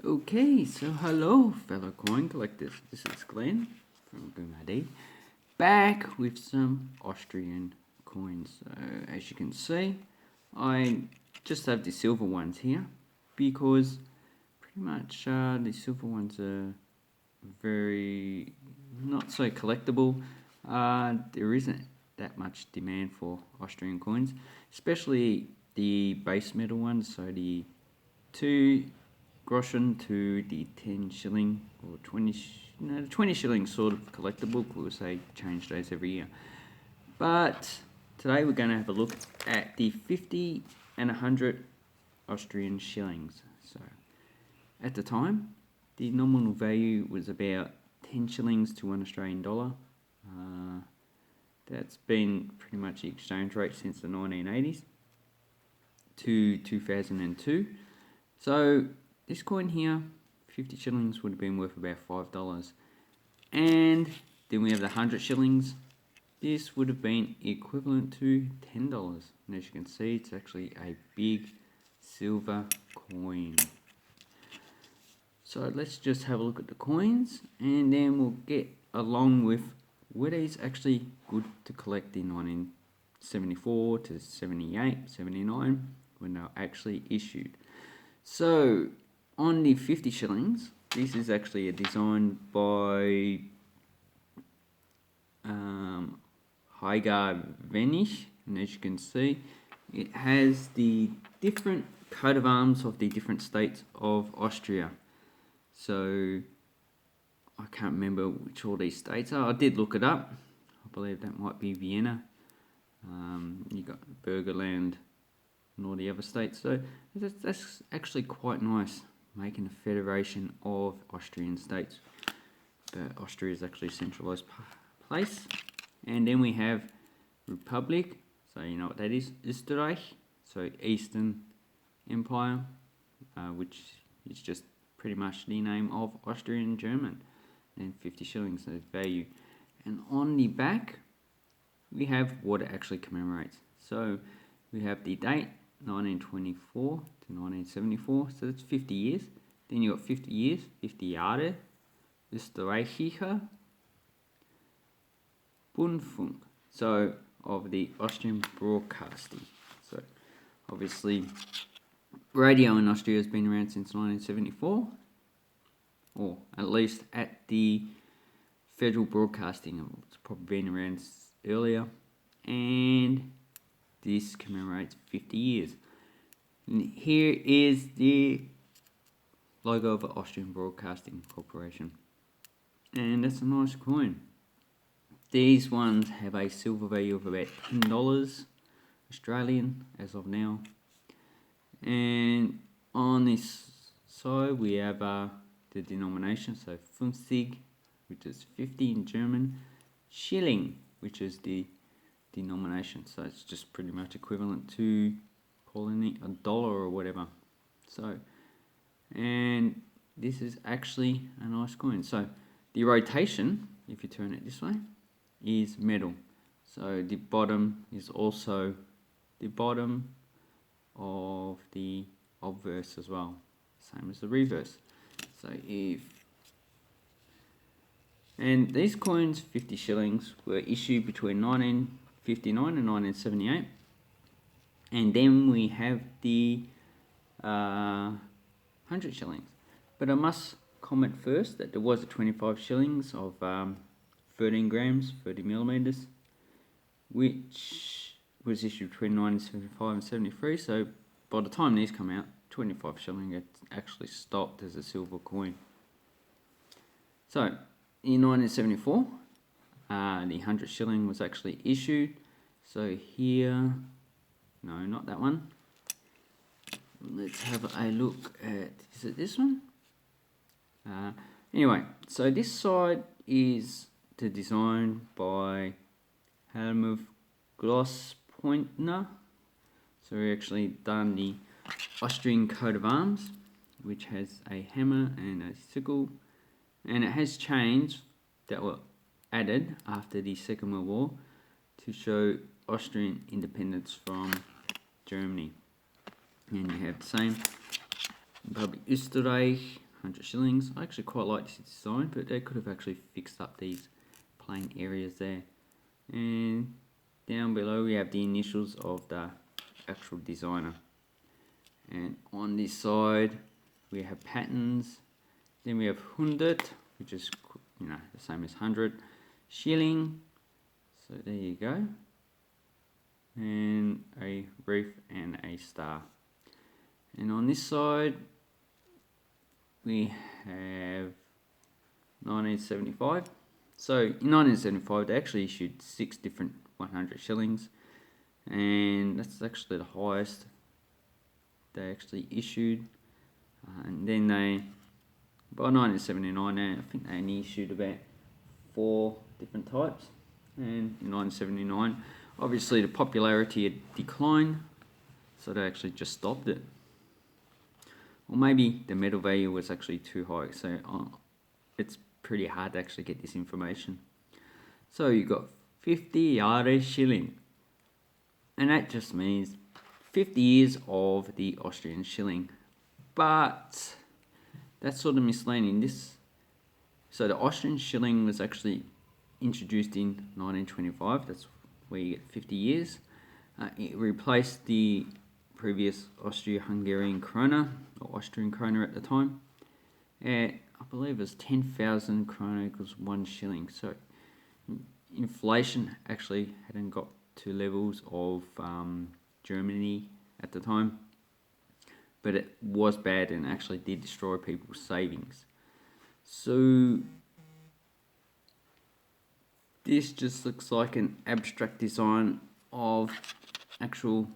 Okay, so hello fellow coin collectors, this is Glenn from Boomad, back with some Austrian coins. So as you can see, I just have the silver ones here because pretty much the silver ones are very not so collectible. There isn't that much demand for Austrian coins, especially the base metal ones, so the 2 groschen to the 10 shilling or 20, the 20 shilling sort of collectible because they change those every year. But today we're going to have a look at the 50 and 100 Austrian shillings. So at the time, the nominal value was about 10 shillings to $1 Australian. That's been pretty much the exchange rate since the 1980s to 2002. So this coin here, 50 shillings, would have been worth about $5. And then we have the 100 shillings. This would have been equivalent to $10. And as you can see, it's actually a big silver coin. So let's just have a look at the coins, and then we'll get along with were these actually good to collect in 1974 to 78, 79, when they were actually issued. So on the 50 shillings, this is actually a design by Heigar Venish, and as you can see, it has the different coat of arms of the different states of Austria. So I can't remember which all these states are. I did look it up. I believe that might be Vienna. You got Burgenland and all the other states. So that's actually quite nice, making a federation of Austrian states. But Austria is actually a centralised place. And then we have Republic. So you know what that is? Österreich. So Eastern Empire, which is just pretty much the name of Austrian German. And 50 shillings as value. And on the back, we have what it actually commemorates. So we have the date, 1924 to 1974, so that's 50 years. Then you got 50 years, 50 Jahre, österreichischer Rundfunk, so of the Austrian broadcasting. So obviously, radio in Austria has been around since 1974. Or at least at the federal broadcasting, it's probably been around earlier, and this commemorates 50 years. And here is the logo of the Austrian Broadcasting Corporation, and that's a nice coin. These ones have a silver value of about $10 Australian as of now, and on this side we have the denomination, so 50, which is 50 in German, Schilling, which is the denomination, so it's just pretty much equivalent to calling it a dollar or whatever. So, and this is actually a nice coin. So the rotation, if you turn it this way, is metal. So the bottom is also the bottom of the obverse as well, same as the reverse. So and these coins, 50 shillings, were issued between 1959 and 1978. And then we have the 100 shillings. But I must comment first that there was a 25 shillings of 13 grams, 30 millimeters, which was issued between 1975 and 73. So by the time these come out, 25 shilling had actually stopped as a silver coin. So in 1974, the 100 shilling was actually issued. So here, no, not that one. Let's have a look at, is it this one? Anyway, so this side is the design by Helmut Grosspointner. So we actually done the Austrian coat of arms, which has a hammer and a sickle, and it has chains that were added after the Second World War to show Austrian independence from Germany. And you have the same Republic Österreich, 100 shillings. I actually quite like this design, but they could have actually fixed up these plain areas there. And down below we have the initials of the actual designer. And on this side we have patterns. Then we have 100, which is, you know, the same as 100. Schilling, so there you go. And a reef and a star. And on this side we have 1975. So in 1975 they actually issued 6 different 100 shillings, and that's actually the highest they actually issued. And then by 1979 I think they only issued about 4 different types. And in 1979 obviously the popularity had declined, so they actually just stopped it. Or maybe the metal value was actually too high, so it's pretty hard to actually get this information. So you got 50 Jahre Schilling, and that just means 50 years of the Austrian shilling. But that's sort of misleading. So the Austrian shilling was actually introduced in 1925. That's where you get 50 years. It replaced the previous Austria-Hungarian krona, or Austrian krona at the time. I believe it was 10,000 krona equals 1 shilling. So inflation actually hadn't got to levels of Germany at the time, but it was bad and actually did destroy people's savings. So this just looks like an abstract design of actual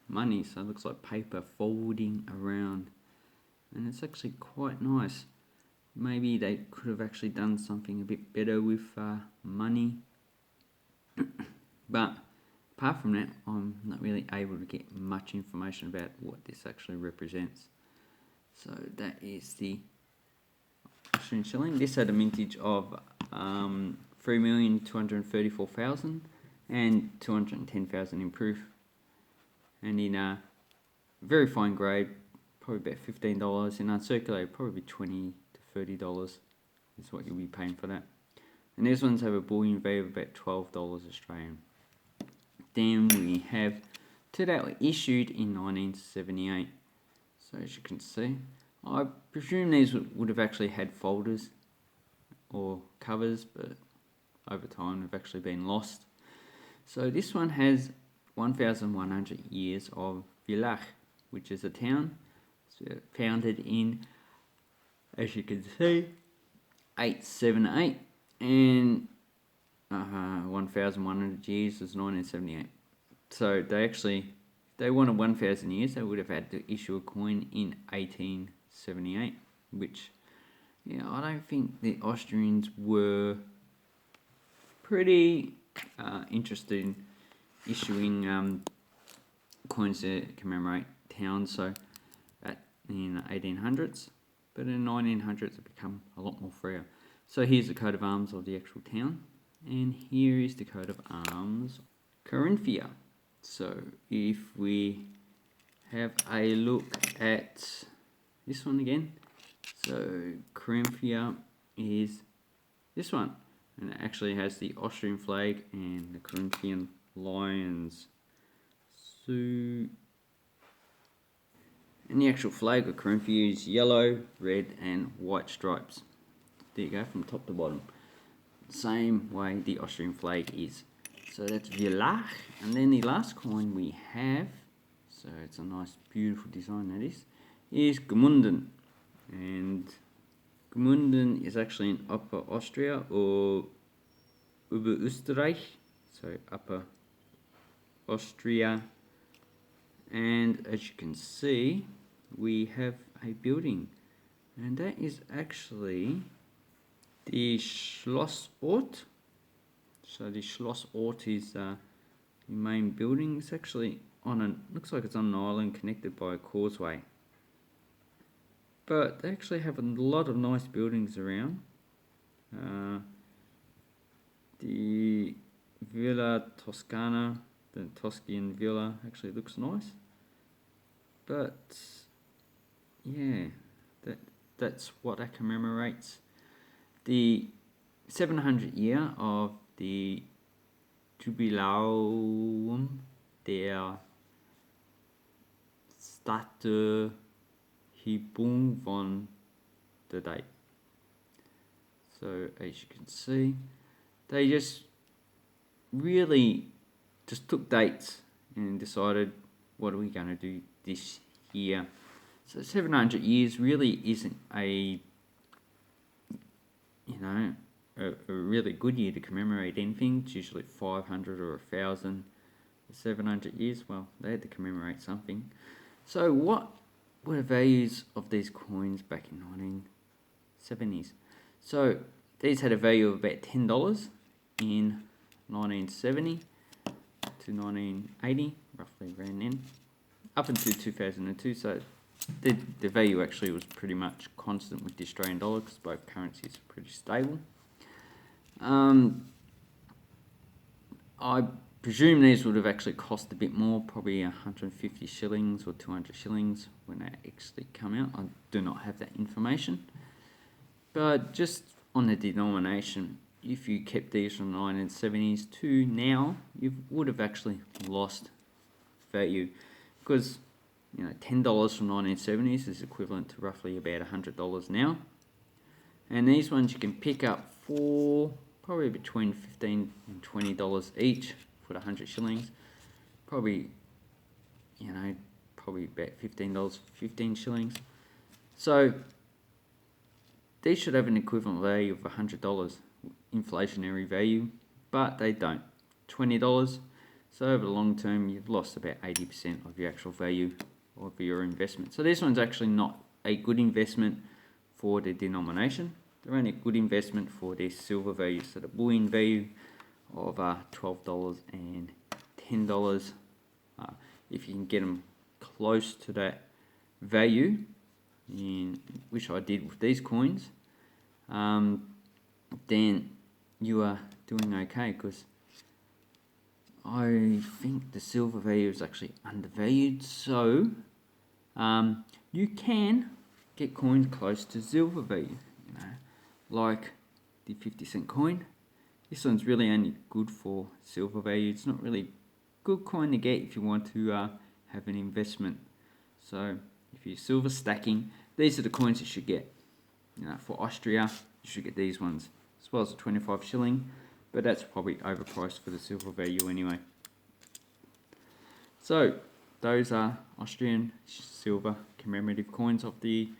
money. So it looks like paper folding around, and it's actually quite nice. Maybe they could have actually done something a bit better with money. But apart from that, I'm not really able to get much information about what this actually represents. So that is the Austrian shilling. This had a mintage of 3,234,000 and 210,000 in proof. And in a very fine grade, probably about $15. In uncirculated, probably $20 to $30 is what you'll be paying for that. And these ones have a bullion value of about $12 Australian. Then we have two that were issued in 1978. So as you can see, I presume these would have actually had folders or covers, but over time have actually been lost. So this one has 1,100 years of Villach, which is a town. So founded in, as you can see, 878, and 1,100 years is 1978. So they wanted 1,000 years, they would have had to issue a coin in 1878, which, yeah, I don't think the Austrians were pretty interested in issuing coins to commemorate towns. So in the 1800s, but in the 1900s it become a lot more freer. So here's the coat of arms of the actual town, and here is the coat of arms Corinthia. So if we have a look at this one again, so Corinthia is this one, and it actually has the Austrian flag and the Corinthian lions. So, and the actual flag of Corinthia is yellow, red and white stripes. There you go, from top to bottom. Same way the Austrian flag is. So that's Villach. And then the last coin we have, so it's a nice beautiful design that is Gmunden. And Gmunden is actually in Upper Austria, or Österreich, so Upper Austria. And as you can see, we have a building, and that is actually the Schlossort. So the Schlossort is the main building. It's actually looks like it's on an island connected by a causeway. But they actually have a lot of nice buildings around. The Villa Toscana, the Toscan Villa, actually looks nice. But yeah, that's what that commemorates. The 700 year of the Jubiläum der Stadterhebung von the date. So as you can see, they just really just took dates and decided what are we going to do this year. So 700 years really isn't a really good year to commemorate anything. It's usually 500 or 1,000. 700 years, well, they had to commemorate something. So what were the values of these coins back in 1970s? So these had a value of about $10 in 1970 to 1980, roughly around then, up until 2002. So the value actually was pretty much constant with the Australian dollar because both currencies are pretty stable. I presume these would have actually cost a bit more, probably 150 shillings or 200 shillings when they actually come out. I do not have that information. But just on the denomination, if you kept these from the 1970s to now, you would have actually lost value because $10 from 1970s is equivalent to roughly about $100 now. And these ones you can pick up for probably between $15 and $20 each for the 100 shillings. Probably about $15, 15 shillings. So these should have an equivalent value of $100, inflationary value, but they don't. $20. So over the long term, you've lost about 80% of your actual value of your investment. So this one's actually not a good investment for the denomination. They're only a good investment for their silver value. So the bullion value of $12 and $10. If you can get them close to that value, which I did with these coins, then you are doing okay, because I think the silver value is actually undervalued. So you can get coins close to silver value, like the 50-cent coin. This one's really only good for silver value. It's not really a good coin to get if you want to have an investment. So if you're silver stacking, these are the coins you should get. For Austria, you should get these ones, as well as a 25 shilling, but that's probably overpriced for the silver value anyway. So those are Austrian silver commemorative coins of the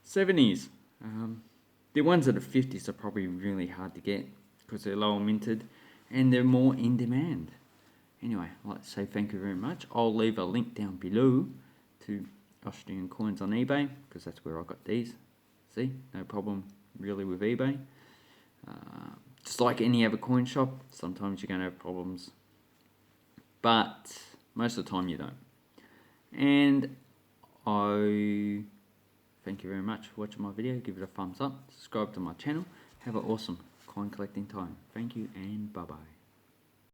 70s. The ones that are 50s are probably really hard to get because they're lower minted and they're more in demand. Anyway, I'd like to say thank you very much. I'll leave a link down below to Austrian coins on eBay because that's where I got these. See, no problem really with eBay. Just like any other coin shop, sometimes you're going to have problems, but most of the time you don't. And I thank you very much for watching my video. Give it a thumbs up, subscribe to my channel. Have an awesome coin collecting time. Thank you and bye bye.